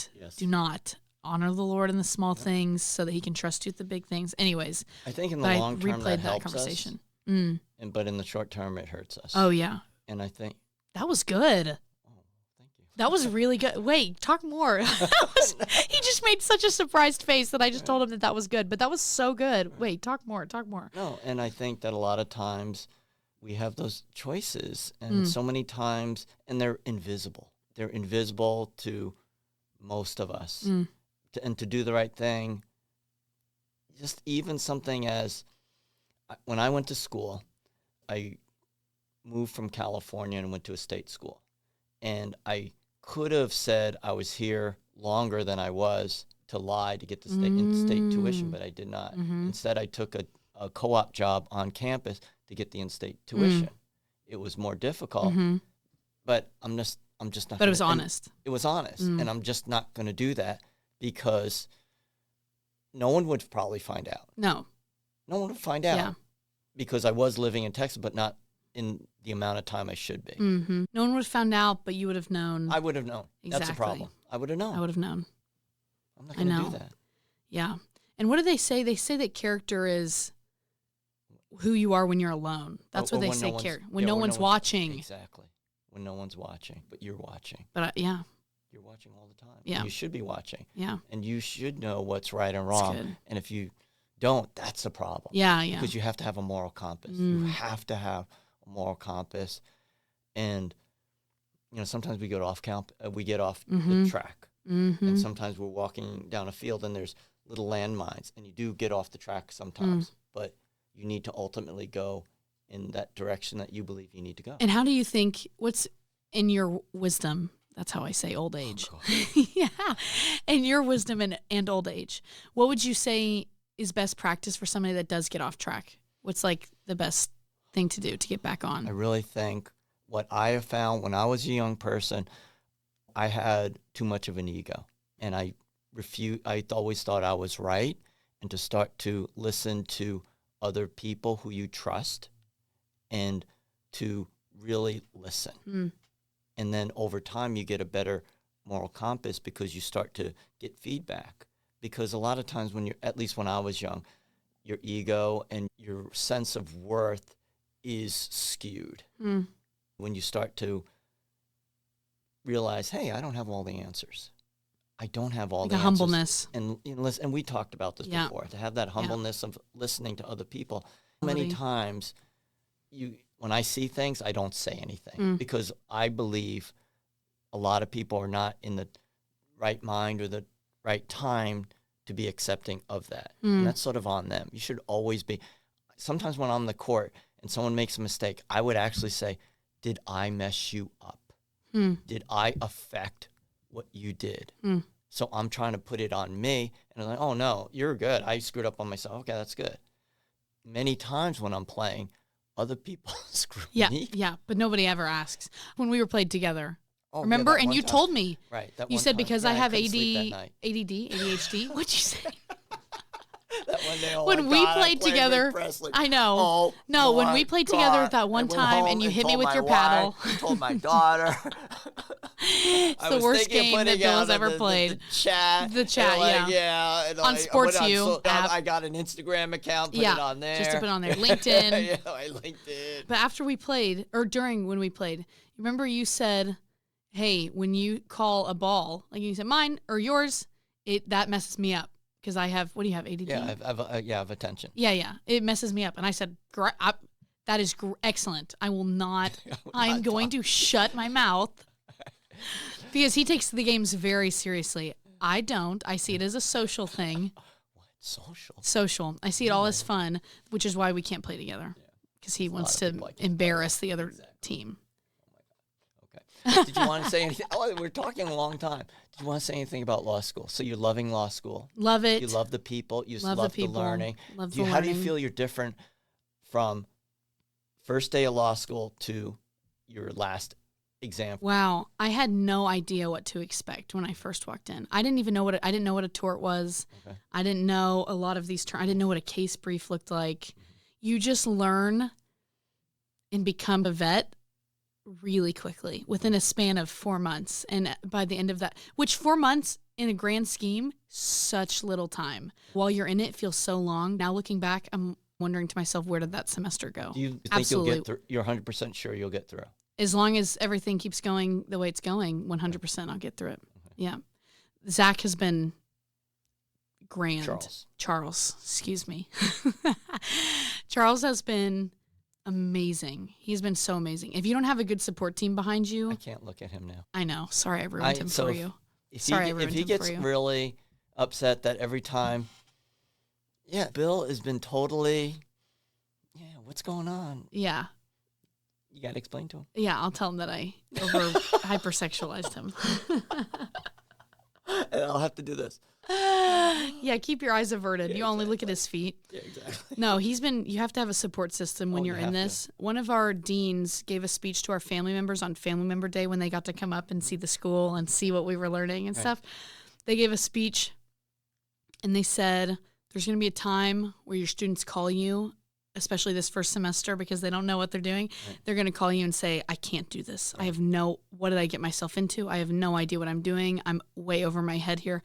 not. Honor the Lord in the small things so that he can trust you with the big things. Anyways. I think in the long term that helps conversation. us. But in the short term, it hurts us. Oh, yeah. And I think... That was good. Oh, thank you. That was really good. Wait, talk more. He just made such a surprised face that I just told him that was good. But that was so good. Wait, talk more. No, and I think that a lot of times we have those choices. And so many times, and they're invisible. They're invisible to most of us. And to do the right thing, just even something as... When I went to school, I moved from California and went to a state school. And I could have said I was here longer than I was to lie to get the in-state tuition, but I did not. Instead, I took a co-op job on campus to get the in-state tuition. It was more difficult, but I'm just not. But it was honest. It was honest, and I'm just not going to do that because no one would probably find out. No one would find out because I was living in Texas, but not in the amount of time I should be. No one would have found out, but you would have known. I would have known. Exactly. That's a problem. I would have known. I would have known. I'm not going to do that. Yeah. And what do they say? They say that character is who you are when you're alone. That's what they say. When no one's watching. Exactly. When no one's watching, but you're watching. But you're watching all the time. Yeah. You should be watching. Yeah. And you should know what's right and wrong. And if you don't, that's the problem. Yeah. Because you have to have a moral compass. You have to have a moral compass. And, sometimes we get off the track. And sometimes we're walking down a field and there's little landmines. And you do get off the track sometimes. But you need to ultimately go in that direction that you believe you need to go. And how do you think, what's in your wisdom? That's how I say old age. In your wisdom and old age, what would you say is best practice for somebody that does get off track? What's like the best thing to do to get back on? I really think what I have found when I was a young person, I had too much of an ego, and I always thought I was right, and to start to listen to other people who you trust and to really listen. And then over time you get a better moral compass because you start to get feedback. Because a lot of times at least when I was young, your ego and your sense of worth is skewed. When you start to realize, hey, I don't have all the answers. I don't have all the answers. Humbleness. And we talked about this before, to have that humbleness of listening to other people. Many times, when I see things, I don't say anything because I believe a lot of people are not in the right mind or the right time to be accepting of that. And that's sort of on them. You should always be. Sometimes when I'm in the court and someone makes a mistake, I would actually say, did I mess you up? Did I affect what you did? So I'm trying to put it on me. And I'm like, oh, no, you're good. I screwed up on myself. Okay, that's good. Many times when I'm playing, other people screw me. Yeah, but nobody ever asks. When we were played together, Oh, remember? yeah, and you told me. Right. You said because I have ADD, ADHD. What'd you say? That one day, when we played together, I know. Oh, no, when we played together that one time and you hit me with your paddle. I told my daughter. It's the worst game that Bill's ever played. The chat, yeah. And on SportsU app. I got an Instagram account, put it on there. Just to put it on there. LinkedIn. Yeah, I linked it. But after we played, or when we played, remember you said, hey, when you call a ball, like you said, mine or yours, that messes me up. Because I have, what do you have, ADD? Yeah, I have attention. Yeah. It messes me up. And I said, that is excellent. I will not, I'm going to shut my mouth. Because he takes the games very seriously. I don't. I see it as a social thing. What? Social? Social. I see it all as fun, which is why we can't play together. Because he wants to embarrass the other team. Okay. Did you want to say anything? Oh, we're talking a long time. Did you want to say anything about law school? So you're loving law school. Love it. You love the people. You love love the people. learning. Love How do you feel you're different from first day of law school to your last exam? Wow. I had no idea what to expect when I first walked in. I didn't even know I didn't know what a tort was. Okay. I didn't know a lot of these terms. I didn't know what a case brief looked like. You just learn and become a vet really quickly within a span of 4 months. And by the end of that, which 4 months in a grand scheme, such little time. While you're in it, feels so long. Now looking back, I'm wondering to myself, where did that semester go? Do you think Absolutely. You'll get through? You're 100% sure you'll get through? As long as everything keeps going the way it's going, 100% I'll get through it. Okay. Yeah. Zach has been grand. Charles, excuse me. Charles has been amazing. He's been so amazing. If you don't have a good support team behind you. I can't look at him now. I know. Sorry I ruined him for you. If he gets really upset that every time, Bill has been totally, what's going on? Yeah. You got to explain to him. Yeah, I'll tell him that I hypersexualized him. And I'll have to do this. Yeah, keep your eyes averted. You only look at his feet. Yeah, exactly. No, you have to have a support system when you're in this. One of our deans gave a speech to our family members on Family Member Day when they got to come up and see the school and see what we were learning and stuff. They gave a speech and they said, there's going to be a time where your students call you, especially this first semester, because they don't know what they're doing. Right. They're going to call you and say, I can't do this. Right. What did I get myself into? I have no idea what I'm doing. I'm way over my head here.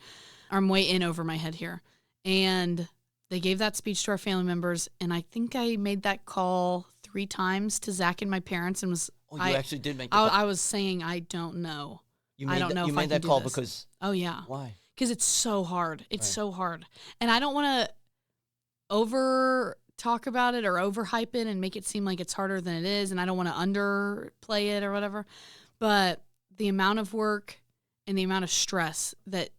I'm way in over my head here. And they gave that speech to our family members. And I think I made that call 3 times to Zach and my parents and was, you actually did make the call. I was saying, I don't know. I don't know if I can do this. You made that call because. Oh yeah. Why? Because it's so hard. It's so hard. And I don't want to over talk about it or overhype it and make it seem like it's harder than it is. And I don't want to underplay it or whatever. But the amount of work and the amount of stress that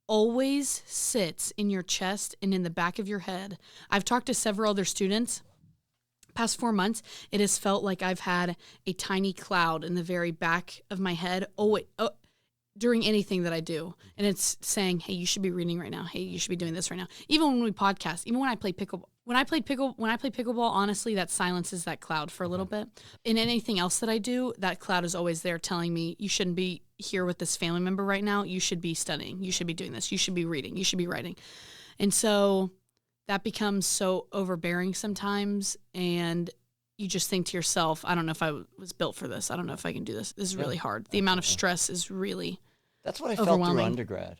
always sits in your chest and in the back of your head. I've talked to several other students. Past 4 months, it has felt like I've had a tiny cloud in the very back of my head. During anything that I do. And it's saying, hey, you should be reading right now. Hey, you should be doing this right now. Even when we podcast, even when I play pickleball. When I play pickleball, honestly, that silences that cloud for a little bit. In anything else that I do, that cloud is always there telling me, you shouldn't be here with this family member right now. You should be studying. You should be doing this. You should be reading. You should be writing. And so that becomes so overbearing sometimes. And you just think to yourself, I don't know if I was built for this. I don't know if I can do this. This is really hard. The amount of stress is really That's what I felt through undergrad.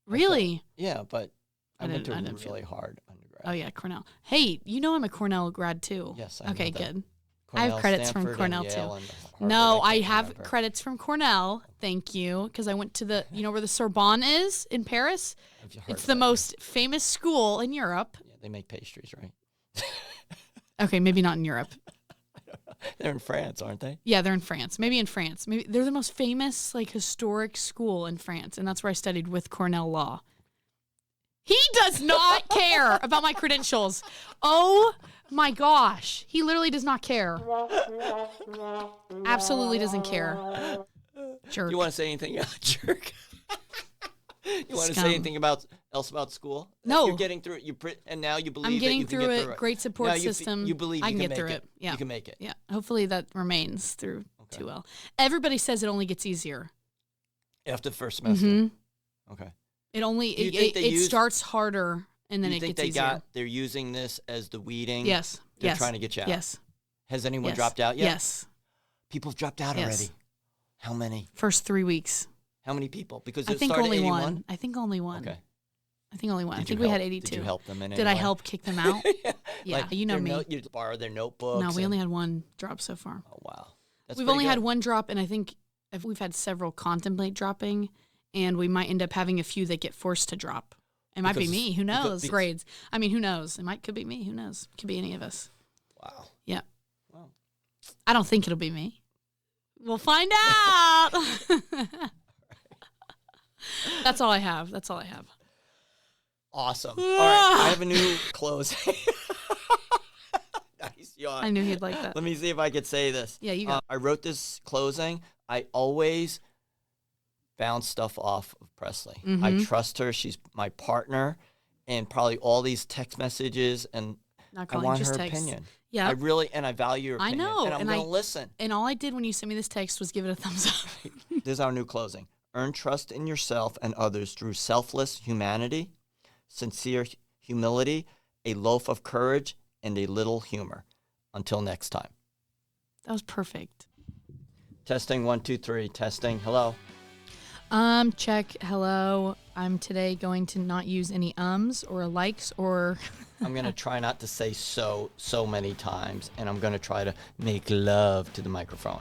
Really? But I went to really hard undergrad. Oh, yeah, Cornell. Hey, you know I'm a Cornell grad, too. Yes, I know Okay, that. good. I Cornell, have credits Stanford, from Cornell, and too. Yale, and Harvard, No, I can't have remember. credits from Cornell. Thank you. Because I went to the, you know where the Sorbonne is in Paris? I've heard It's of the that, most famous school in Europe. Yeah, they make pastries, right? Okay, maybe not in Europe. They're in France, aren't they? Yeah, they're in France. Maybe in France. Maybe they're the most famous, like, historic school in France, and that's where I studied with Cornell Law. He does not care about my credentials. Oh my gosh, he literally does not care. Absolutely doesn't care. Jerk. You want to say anything, jerk? You want to Scum. say anything else about school? No. You're getting through it. And now you believe I'm getting that you through can get it. through it. Great support Now system. You believe I you can can get make through it. it. Yeah. You can make it. Yeah. Hopefully that remains through too well. Everybody says it only gets easier. After the first semester. Mm-hmm. Okay. It only Do you think they use- starts harder and then Do you it think gets easier. they're using this as the weeding? Yes. They're yes. trying to get you out. Yes. Has anyone Yes. dropped out yet? Yes. People have dropped out Yes. already. How many? First 3 weeks. How many people? Because I it think started only 81? one. I think only one. Okay. I think only one. I Did think you we had help- 82. Did you help them in Did any I way? help kick them out? Yeah, Like you know their me. You borrow their notebooks. No, we and- only had one drop so far. Oh, wow. That's We've pretty only good. had one drop, and I think if we've had several contemplate dropping, and we might end up having a few that get forced to drop. It might be Because- me. Who knows? because- Grades. I mean, who knows? Could be me. Who knows? Could be any of us. Wow. Yeah. Wow. I don't think it'll be me. We'll find out. That's all I have. That's all I have. Awesome. All right. I have a new closing. Nice yawn. I knew he'd like that. Let me see if I could say this. Yeah, you go. I wrote this closing. I always bounce stuff off of Presley. Mm-hmm. I trust her. She's my partner. And probably all these text messages, and Not I calling, want just her text. opinion. Yeah. I really, and I value your I opinion. know, And I'm and going I- to listen. And all I did when you sent me this text was give it a thumbs up. This is our new closing. Earn trust in yourself and others through selfless humanity, sincere humility, a loaf of courage, and a little humor. Until next time. That was perfect. Testing 1, 2, 3. Testing. Hello. Check. Hello. I'm today going to not use any or likes or. I'm going to try not to say so many times, and I'm going to try to make love to the microphone.